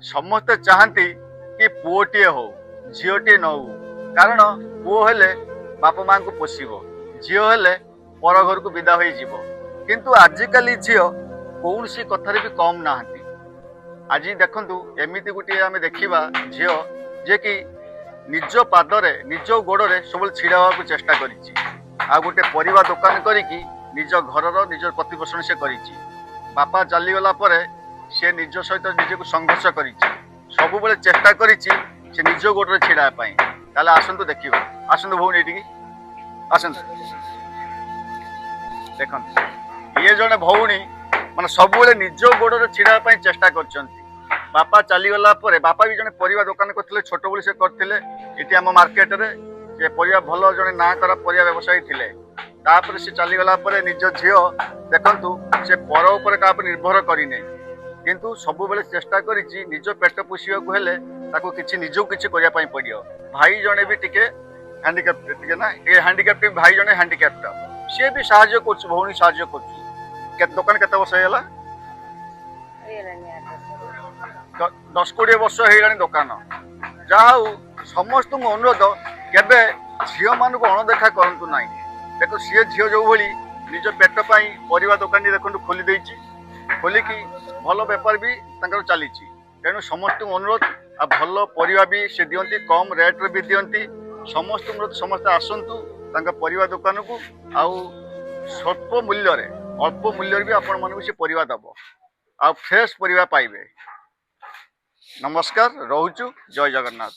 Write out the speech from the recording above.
समस्ते चाहती कि पुओटे हो झीटे न हो कारण पुओ हेले बाप माँ को पोषिब झील हेले पर घर को विदा हो किंतु आजिकल झी कौन सी कथार भी कम ना आज देखु एमती गोटे आम देखा झी जे कि निज पादरे निज गोड़े सब छिड़ा हवा चेष्टा कर गोटे परिवा दुकान करिकी निज घर निज प्रतिपोषण से करिछि बापा चलीगला से निज सहित निज को संघर्ष कर सब बेले चेष्टा करिछि से निज गोड़े छिड़ा ताले आसतु देखा आसतु भौणी ये आसतु देखते ये जड़े भौणी माने सब बेले निज गोड़े छिड़ा चेष्टा कर बापा चलीगला बापा भी जड़े परिवा दुकान करते छोट बड़ी से करते ये आम मार्केट रे से परिवा भल जड़े ना करा परिवा व्यवसायी थे तापर से चलीगला निज झील देखु से पर उपर क्या निर्भर करने किंतु सब बेले चेष्टा कर निज पेट पोषिया हेले किसी निजक किसी करने पड़ो भाई जड़े भी टिके हैंडिकैप्ट ना हैंडिकैप्ट भाई जड़े हैंडिकैप्ट सी भी साहाଯ୍य कर भौणी साहाଯ୍य कर दुकान केते वर्ष है 10-20 वर्ष हो दुकान जहा समस्त अनुरोध केबे झील मान को अणदेखा करतु ना देखो सी झील जो भाई निज पेट परिवा दुकान देखो खोली देछि खोलिकी भल बेपार भी चली तेणु समस्त अनुरोध आ भल परिवा भी से दियंती कम रेट रे भी दियंती समस्त अनुरोध समस्त आसतु परिवा दुकान को आउ स्वल्प मूल्य रे अल्प मूल्य भी आपण मन से परिवा दब आ फ्रेश परिवा पाइबे। नमस्कार, रोचु, जय जगन्नाथ।